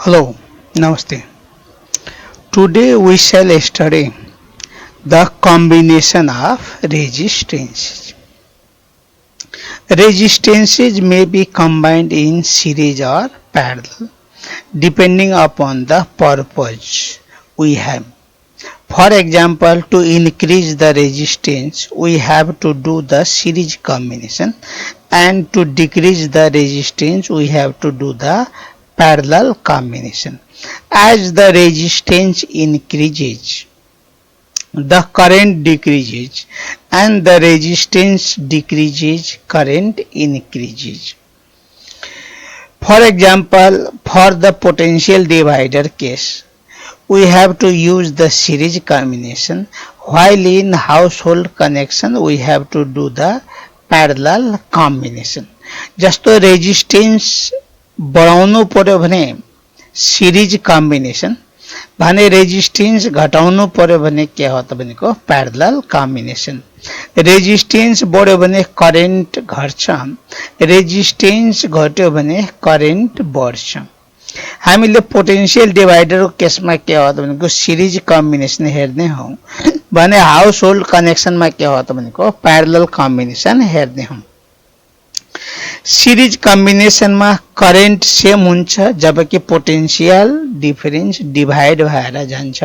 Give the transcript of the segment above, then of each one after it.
Hello, Namaste. Today we shall study the combination of resistances. Resistances may be combined in series or parallel depending upon the purpose we have. For example, to increase the resistance, we have to do the series combination, and to decrease the resistance, we have to do the parallel combination. As the resistance increases, the current decreases, and the resistance decreases, current increases. For example, for the potential divider case, we have to use the series combination, while in household connection we have to do the parallel combination. जस्तो resistance बढाउनु पर्यो भने series combination, भने resistance घटाउनु पर्यो भने के हो त भनेको प्यारलल कम्बिनेसन. रेजिस्टेन्स बढ्यो भने करेन्ट घट्छ, रेजिस्टेन्स घट्यो भने करेन्ट बढ्छ. हामीले पोटेन्शियल डिभाइडरको केसमा के हो त भनेको सिरिज कम्बिनेसन हेर्ने हौ, भने हाउस होल्ड कनेक्सनमा के हो त भनेको प्यारलल कम्बिनेसन हेर्ने हौ. सिरिज कम्बिनेसनमा करेन्ट सेम हुन्छ, जबकि पोटेन्शियल डिफरेन्स डिभाइड भएर जान्छ.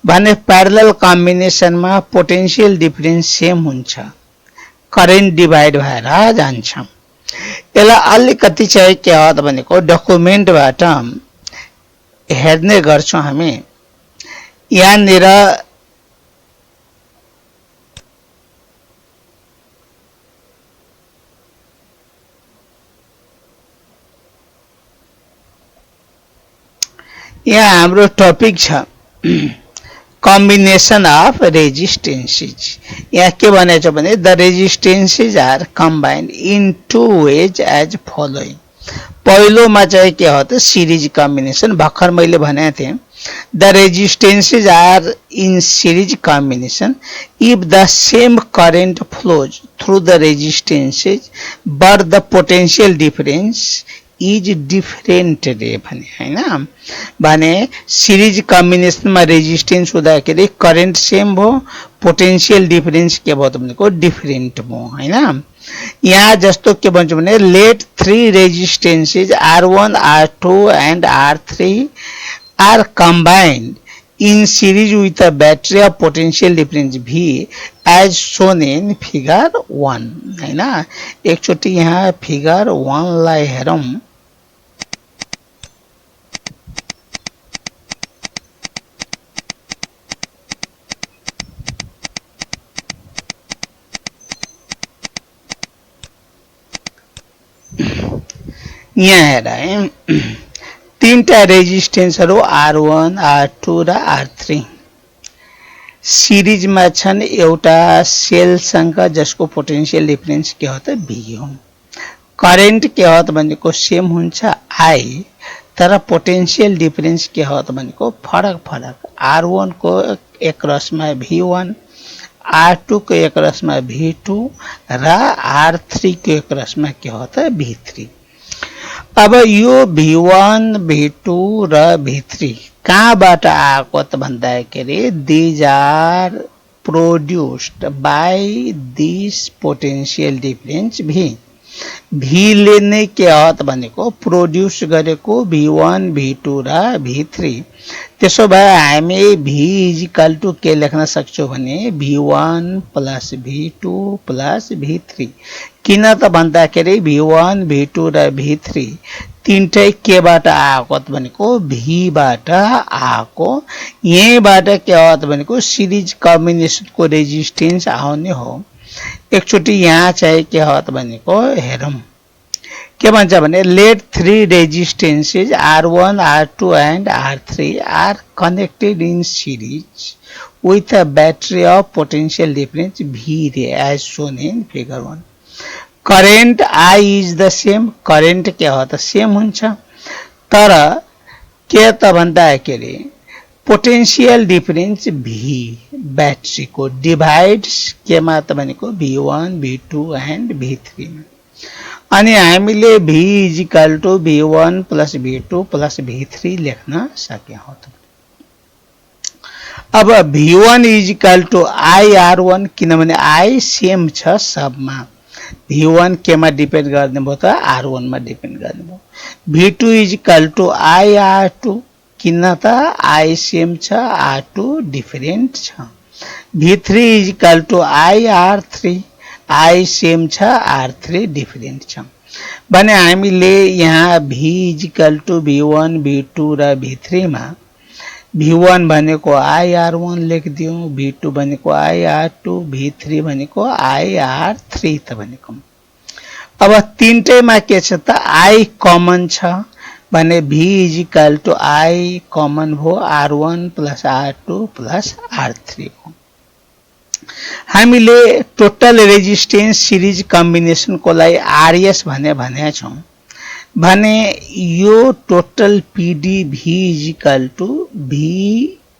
भने प्यारलल कम्बिनेसनमा पोटेन्शियल डिफरेन्स सेम हुन्छ, करेन्ट डिभाइड भएर जान्छ. यसलाई अलिकति चाहिँ के हो त भनेको डकुमेन्टबाट हेर्ने गर्छौं हामी. यहाँनिर यहाँ हाम्रो टपिक छ combination of resistances. यहाँ के भनेछ भने the resistances are combined in two ways as following. पहिलोमा चाहिँ के हो त सिरिज कम्बिनेसन. भर्खर मैले भनेको थिएँ the resistances are in series combination if the same current flows through the resistances but the potential difference is different रे भने हैन. भने सिरिज कम्बिनेसनमा रेजिस्टेन्स हुँदाखेरि करेन्ट सेम भयो, पोटेन्शियल डिफरेन्स के भयो त भनेको डिफरेन्ट भयो हैन. यहाँ जस्तो के भन्छ भने let three resistances R1, R2 and R3 are combined in series with a battery of potential difference V as shown in figure 1 हैन. एकचोटि यहाँ फिगर 1 लाई हेरौं. यहाँ हेर है, तीनटा रेजिस्टेन्सहरु R1, R2 र R3 सिरिजमा छन् एउटा सेलसँग, जसको पोटेन्शियल डिफरेन्स के हो त V हो. करेन्ट के हो त भनेको सेम हुन्छ I, तर पोटेन्शियल डिफरेन्स के हो त भनेको फरक फरक. R1 को एक रसमा V1, R2 को एक रसमा V2 र R3 को एक रसमा के हो त V3. अब यो V1, V2 र V3 कहाँबाट आएको त भन्दाखेरि these are produced by this potential difference V. V ले नै के हो त भनेको प्रोड्युस गरेको V1, V2 र V3. त्यसो भए हामी V इक्वल टु के लेख्न सक्छौं भने V1 plus V2 plus V3. किन त भन्दाखेरि V1, V2 र V3 तीनटै केबाट आएको त भनेको V बाट आएको. यहीबाट के हो त भनेको सिरिज कम्बिनेसनको रेजिस्टेन्स आउने हो. एकचोटि यहाँ चाहिँ के हो त भनेको हेरौं. के भन्छ भने let three resistances R1, R2 and R3 are connected in series with a battery of potential difference V as shown in figure 1. current I is the same. current के हो त सेम हुन्छ, तर के त भन्दाखेरि पोटेन्शियल डिफरेन्स V ब्याट्री को divides केमा त भनेको V1, V2 and V3. अनि हामीले v is equal to v1 plus v2 plus v3 लेख्न सके हो। अब v1 इजिकल टू ir1 किनभने i सेम छ सबमा, v1 केमा डिपेन्ड गर्ने भयो त r1 मा डिपेन्ड गर्ने भयो। v2 इजिकल टू ir2 किन त i सेम छ r2 डिफरेन्ट छ। v3 equal two ir3 i same छ r3 डिफरेन्ट छ भने हामीले यहाँ v is equal to v1 v2 र v3 मा v1 भनेको ir1 लेखिदियौ, v2 भनेको ir2, v3 भनेको ir3 त भनेको। अब तीनटैमा के छ त i कमन छ भने v is equal to i common हो r1 plus r2 plus r3 हो। हामीले टोटल रेजिस्टेन्स सिरिज कम्बिनेसन को लागि RS भने छौं भने यो total PD V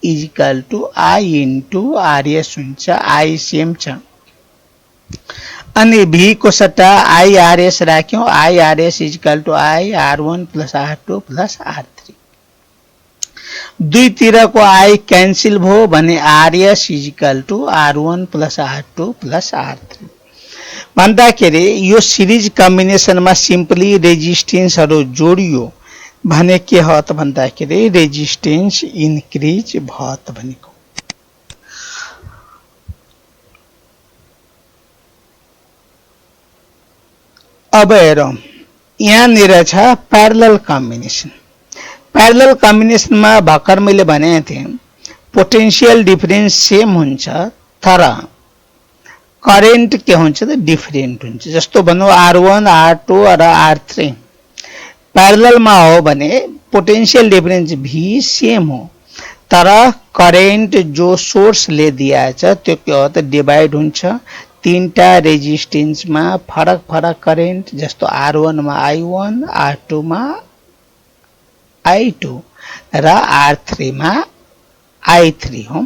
is equal to I into RS हुन्छ, I सेम छ अनि V को सट्टा IRS राख्यौं, IRS is equal to I R1 plus R2 plus R3। दुईतिरको I क्यान्सल भयो भने RS is equal to R1 plus R2 plus R3 भन्दाखेरि यो सिरिज कम्बिनेसनमा सिम्पली रेजिस्टेन्सहरु जोडियो भने के हो त भन्दाखेरि रेजिस्टेन्स इन्क्रिज भयो त भनेको। अब हेरौं यहाँनिर छ प्यारलल कम्बिनेसन। प्यारलल कम्बिनेसनमा भर्खर मैले भने थिएँ पोटेन्शियल डिफरेन्स सेम हुन्छ तर करेन्ट के हुन्छ त डिफरेन्ट हुन्छ। जस्तो भनौं R1 R2 र R3 प्यारललमा हो भने पोटेन्शियल डिफरेन्स V सेम हो तर करेन्ट जो सोर्सले दिएको छ त्यो के हो त डिवाइड हुन्छ। तीनटा रेजिस्टेन्समा फरक फरक करेन्ट जस्तो R1 मा I1, R2 मा I2 र R3 मा I3 हो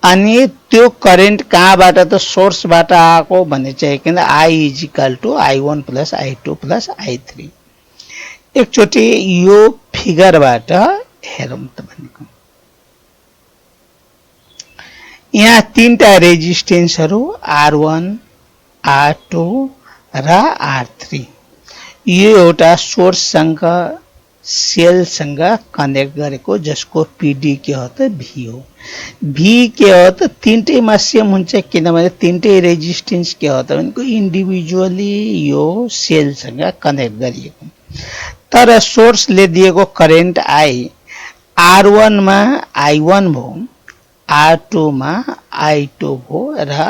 अनि त्यो करेन्ट कहाँबाट त सोर्सबाट आएको भन्ने चाहिँ किन I is equal to I1 plus I2 plus I3। एकचोटी यो फिगरबाट हेरौं त भनेको यहाँ तीनटा रेजिस्टेन्सहरु R1 R2 र R3 यो एउटा सोर्ससँग सेलसँग कनेक्ट गरेको जसको PD के हो त V हो। V के हो त तीनटैमा सेम हुन्छ किनभने तीनटै रेजिस्टेन्स के हो त भनेको इन्डिभिजुअली यो सेलसँग कनेक्ट गरिएको। तर सोर्सले दिएको करेन्ट I R1 मा I1 भो, R2 मा I2 भो र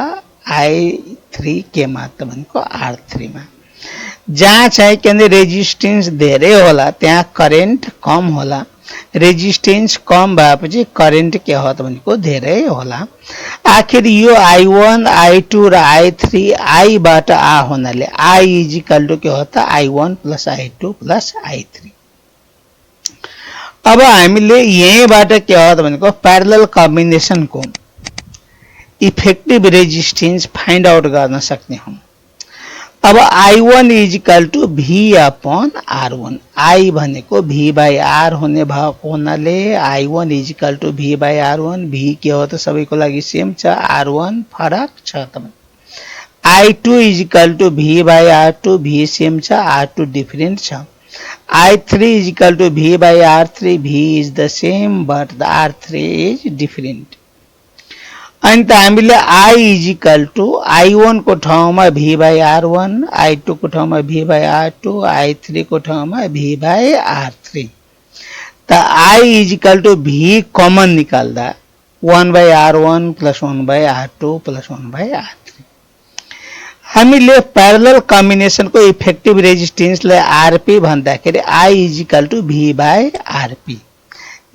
I3 के मा त भनेको R3 मा। जहाँ चाहिँ के रेजिस्टेन्स धेरै होला त्यहाँ करेन्ट कम होला, रेजिस्टेन्स कम भएपछि करेन्ट के हो त भनेको धेरै होला। आखिर यो I1 I2 र I3 I बाट आ हुनाले I इजिकल टू के हो त I1 plus I2 plus I3। अब हामीले यहीबाट के हो त भनेको प्यारलल कम्बिनेसनको इफेक्टिभ रेजिस्टेन्स फाइन्ड आउट गर्न सक्ने हौं। अब I1 is equal to V upon R1, I भनेको V बाई R हुने भएको हुनाले I1 is equal to V by R1, V के हो त सबैको लागि सेम छ, R1 फरक छ त। I2 is equal to V by R2, V same छ, R2 डिफरेन्ट छ। I3 is equal to V by R3, V is the same but the R3 is different. अनि त हामीले I इजिकल टू I1 को ठाउँमा V बाई R1, I2 को ठाउँमा V by R2, I3 को ठाउँमा V बाई R3 त I is equal to V common निकाल्दा 1 by R1 plus 1 by R2 plus 1 by R3। हामीले प्यारलल कम्बिनेसनको इफेक्टिभ रेजिस्टेन्सलाई RP भन्दाखेरि I is equal to V by RP।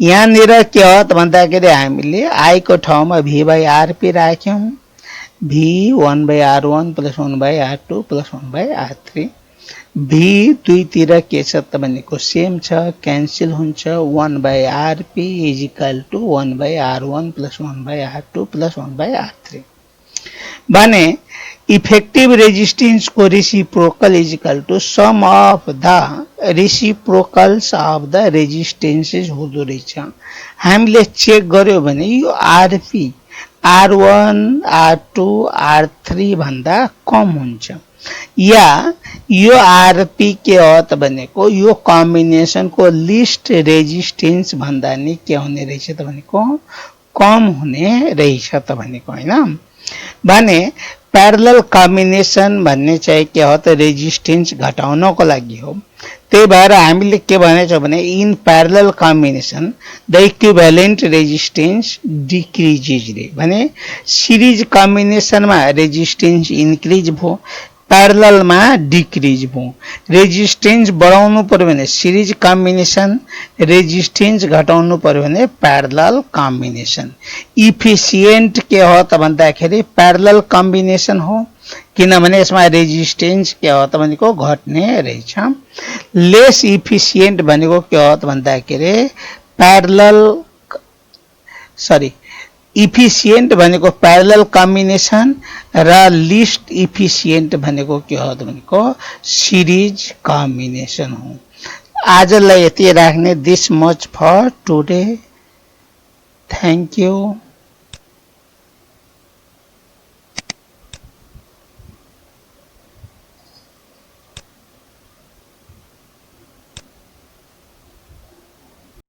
यहाँनिर के हो त भन्दाखेरि हामीले I को ठाउँमा V by RP राख्यौं, V 1 by R1 plus 1 by R2 plus 1 by R3। V दुईतिर के छ त भनेको सेम छ, क्यान्सल हुन्छ, 1 by RP is equal to 1 by R1 plus 1 by R2 plus 1 by R3। भने इफेक्टिभ रेजिस्टेन्स को reciprocal is equal to sum of the reciprocals of the resistances हुँदो रहेछ। हामीले चेक गर्यो भने यो आरपी R1 R2 R3 भन्दा कम हुन्छ, या यो आरपी के हो त भनेको यो कम्बिनेसन को लिस्ट रेजिस्टेन्स भन्दा नि के हुने रहेछ त भनेको कम हुने रहेछ त भनेको हैन। भने प्यारलल कम्बिनेसन भन्ने चाहिँ के हो त रेजिस्टेन्स घटाउनको लागि हो। त्यही भएर हामीले के भनेछौँ भने in parallel combination the equivalent resistance decreases रे। भने सिरिज कम्बिनेसनमा रेजिस्टेन्स इन्क्रिज भयो, प्यारललमा डिक्रिज भयो। रेजिस्टेन्स बढाउनु पर्यो भने सिरिज कम्बिनेसन, रेजिस्टेन्स घटाउनु पर्यो भने प्यारलल कम्बिनेसन। इफिसिएन्ट के हो त भन्दाखेरि प्यारलल कम्बिनेसन हो, किनभने यसमा रेजिस्टेन्स के हो त भनेको घट्ने रहेछ। लेस इफिसिएन्ट भनेको के हो त भन्दाखेरि इफिसिएन्ट भनेको प्यारलल कम्बिनेसन र लिस्ट इफिसिएन्ट भनेको के हो त भनेको सिरिज कम्बिनेसन हो। आजलाई यति राख्ने। This much for today. Thank you.